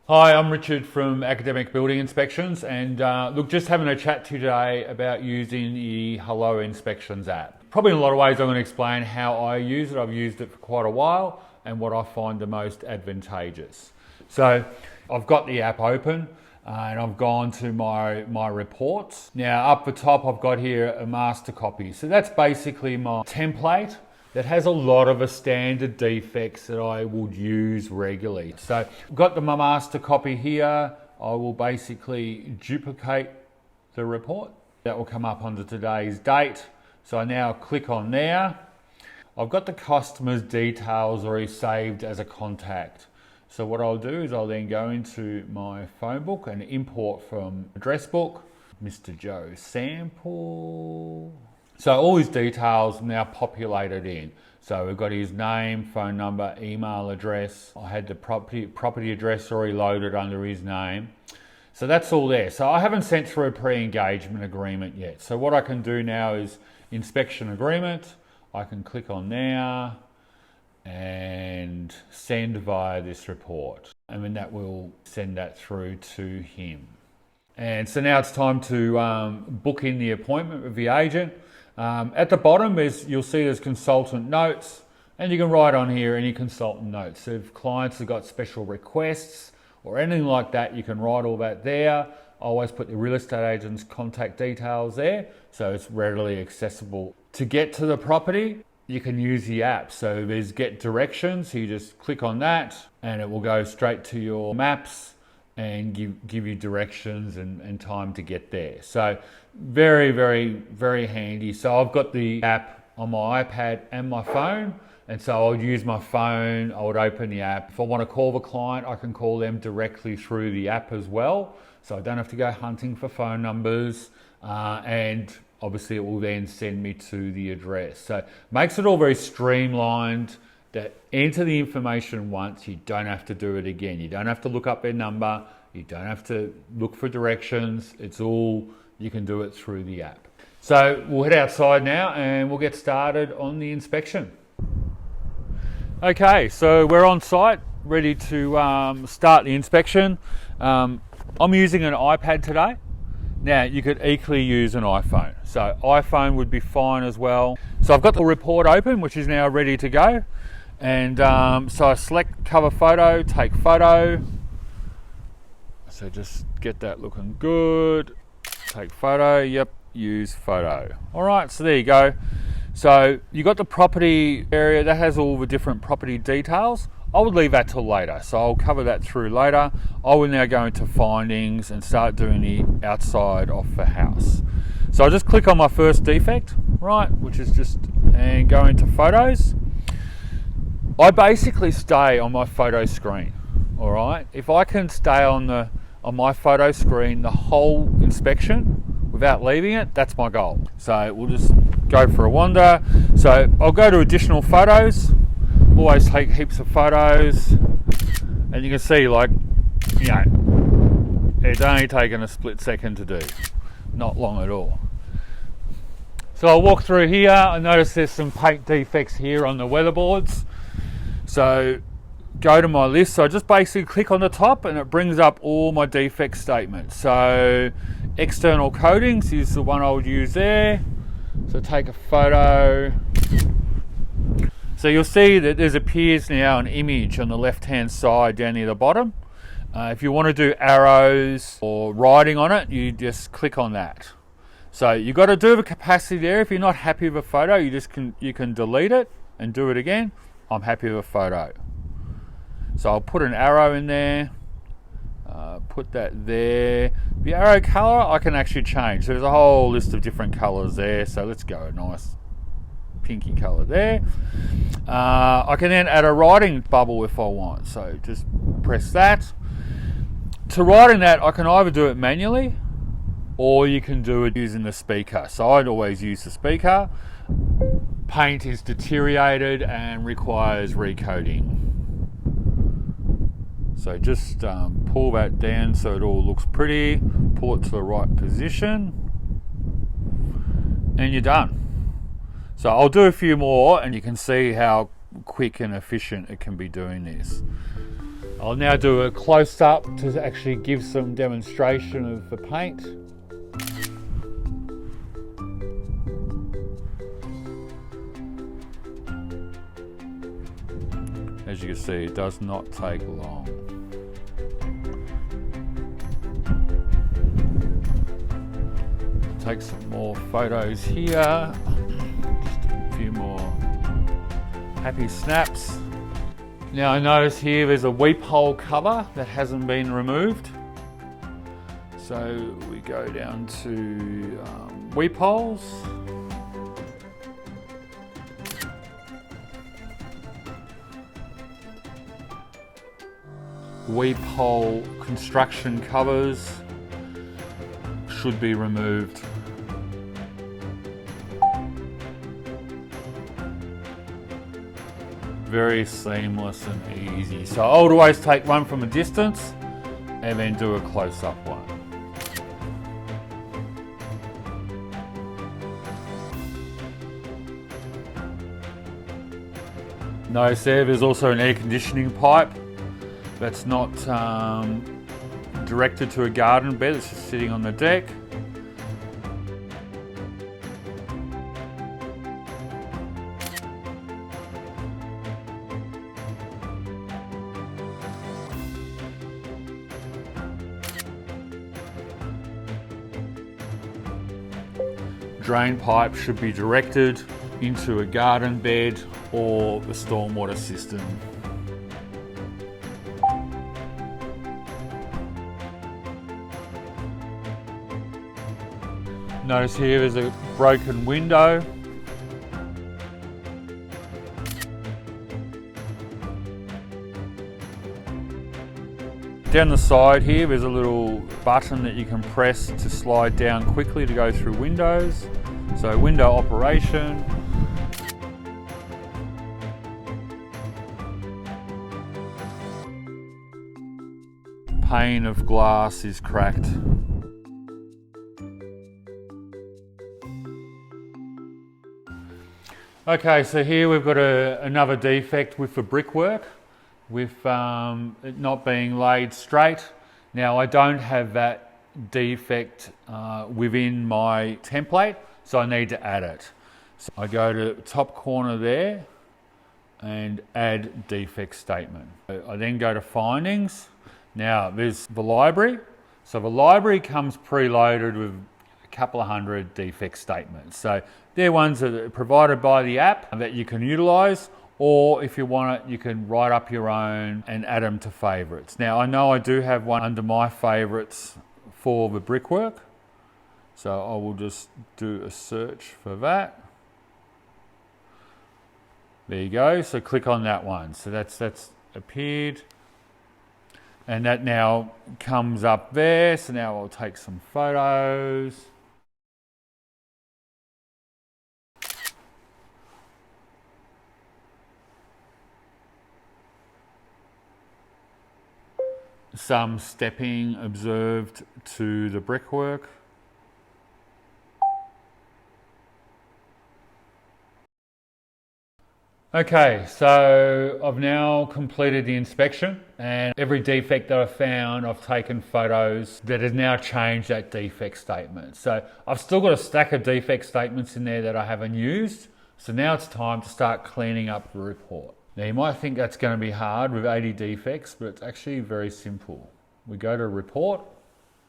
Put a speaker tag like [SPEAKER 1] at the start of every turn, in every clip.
[SPEAKER 1] Hi, I'm Richard from Academic Building Inspections, and look, just having a chat to you today about using the Hello Inspections app. Probably in a lot of ways I'm going to explain how I use it. I've used it for quite a while and what I find the most advantageous. So I've got the app open and I've gone to my reports. Now up the top I've got here a master copy. So that's basically my template that has a lot of the standard defects that I would use regularly. So I've got my master copy here. I will basically duplicate the report. That will come up under today's date. So I now click on there. I've got the customer's details already saved as a contact. So what I'll do is I'll then go into my phone book and import from address book, Mr. Joe Sample. So all his details now populated in. So we've got his name, phone number, email address. I had the property address already loaded under his name. So that's all there. So I haven't sent through a pre-engagement agreement yet. So what I can do now is inspection agreement. I can click on there and send via this report. And then that will send that through to him. And so now it's time to book in the appointment with the agent. At the bottom you'll see there's consultant notes, and you can write on here any consultant notes. So if clients have got special requests or anything like that, you can write all that there. I always put the real estate agent's contact details there, so it's readily accessible. To get to the property, you can use the app. So there's get directions, so you just click on that and it will go straight to your maps and give you directions and time to get there. So very, very, very handy. So I've got the app on my iPad and my phone, and so I'll use my phone. I would open the app. If I want to call the client, I can call them directly through the app as well. So I don't have to go hunting for phone numbers, and obviously it will then send me to the address. So makes it all very streamlined. That enter the information once, you don't have to do it again. You don't have to look up their number. You don't have to look for directions. It's all, you can do it through the app. So we'll head outside now and we'll get started on the inspection. Okay, so we're on site, ready to start the inspection. I'm using an iPad today. Now you could equally use an iPhone. So iPhone would be fine as well. So I've got the report open, which is now ready to go. And so I select cover photo, take photo. So just get that looking good. Take photo, yep, use photo. All right, so there you go. So you got the property area that has all the different property details. I would leave that till later, so I'll cover that through later. I will now go into findings and start doing the outside of the house. So I'll just click on my first defect, right, which is just, and go into photos. I basically stay on my photo screen, all right? If I can stay on my photo screen the whole inspection without leaving it, that's my goal. So we'll just go for a wander. So I'll go to additional photos, always take heaps of photos, and you can see, like, you know, it's only taken a split second to do, not long at all. So I'll walk through here. I notice there's some paint defects here on the weatherboards. So go to my list. So I just basically click on the top and it brings up all my defect statements. So external coatings is the one I would use there. So take a photo. So you'll see that there appears now an image on the left hand side down near the bottom. If you want to do arrows or writing on it, you just click on that. So you've got to do the capacity there. If you're not happy with a photo, you can delete it and do it again. I'm happy with a photo. So I'll put an arrow in there, put that there. The arrow color I can actually change. There's a whole list of different colors there. So let's go a nice pinky color there. I can then add a writing bubble if I want. So just press that. To writing that, I can either do it manually or you can do it using the speaker. So I'd always use the speaker. Paint is deteriorated and requires recoating. So just pull that down so it all looks pretty, pull it to the right position, and you're done. So I'll do a few more and you can see how quick and efficient it can be doing this. I'll now do a close-up to actually give some demonstration of the paint. As you can see, it does not take long. Take some more photos here. Just a few more happy snaps. Now I notice here there's a weep hole cover that hasn't been removed. So we go down to weep holes. Weep hole construction covers should be removed. Very seamless and easy. So I would always take one from a distance and then do a close-up one. Notice there's also an air conditioning pipe that's not directed to a garden bed, it's just sitting on the deck. Drain pipe should be directed into a garden bed or the stormwater system. Notice here there's a broken window. Down the side here there's a little button that you can press to slide down quickly to go through windows. So window operation. Pane of glass is cracked. Okay, so here we've got another defect with the brickwork, with it not being laid straight. Now I don't have that defect within my template, so I need to add it. So I go to the top corner there and add defect statement. I then go to findings. Now there's the library. So the library comes preloaded with a couple of hundred defect statements. So they're ones that are provided by the app that you can utilize, or if you want it, you can write up your own and add them to favorites. Now I know I do have one under my favorites for the brickwork. So I will just do a search for that. There you go, so click on that one. So that's appeared. And that now comes up there. So now I'll take some photos. Some stepping observed to the brickwork. Okay, so I've now completed the inspection, and every defect that I've found, I've taken photos that has now changed that defect statement. So I've still got a stack of defect statements in there that I haven't used. So now it's time to start cleaning up the report. Now you might think that's going to be hard with 80 defects, but it's actually very simple. We go to report.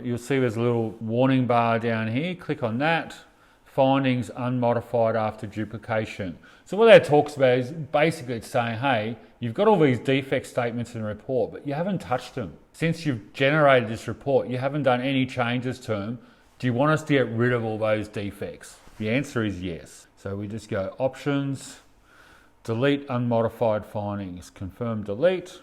[SPEAKER 1] You'll see there's a little warning bar down here. Click on that. Findings unmodified after duplication. So what that talks about is basically it's saying, hey, you've got all these defect statements in the report, but you haven't touched them. Since you've generated this report, you haven't done any changes to them. Do you want us to get rid of all those defects? The answer is yes. So we just go options, delete unmodified findings, confirm delete.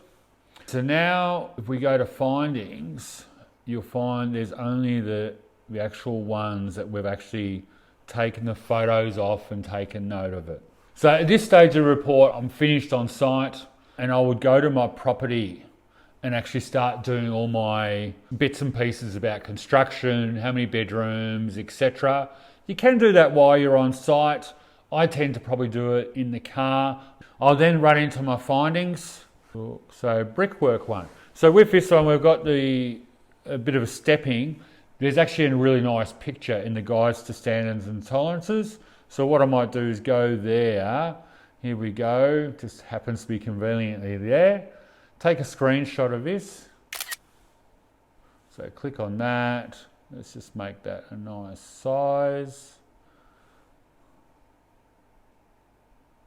[SPEAKER 1] So now if we go to findings, you'll find there's only the actual ones that we've actually taken the photos off and taken note of it. So at this stage of the report, I'm finished on site, and I would go to my property and actually start doing all my bits and pieces about construction, how many bedrooms, etc. You can do that while you're on site. I tend to probably do it in the car. I'll then run into my findings, So brickwork one. So with this one, we've got a bit of a stepping. There's actually a really nice picture in the guides to standards and tolerances. So what I might do is go there. Here we go. Just happens to be conveniently there. Take a screenshot of this. So click on that. Let's just make that a nice size.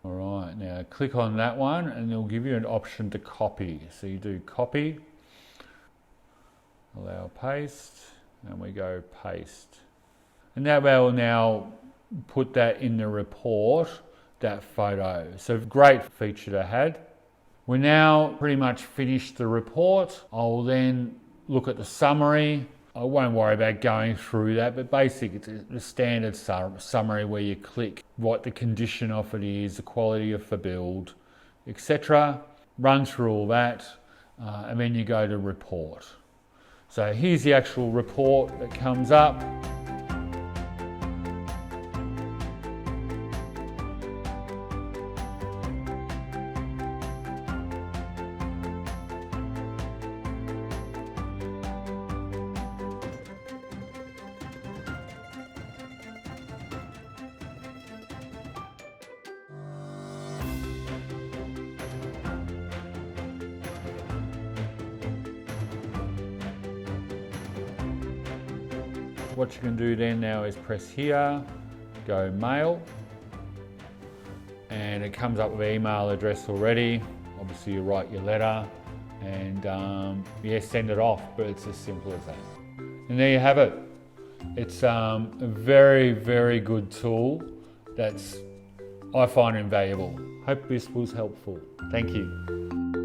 [SPEAKER 1] All right, now click on that one and it'll give you an option to copy. So you do copy, allow paste, and we go paste. And that will now put that in the report, that photo. So great feature to have. We're now pretty much finished the report. I'll then look at the summary. I won't worry about going through that, but basically it's the standard summary where you click what the condition of it is, the quality of the build, etc. Run through all that, and then you go to report. So here's the actual report that comes up. What you can do then now is press here, go mail, and it comes up with email address already. Obviously you write your letter and yeah, send it off, but it's as simple as that. And there you have it. It's a very, very good tool that's I find invaluable. Hope this was helpful. Thank you.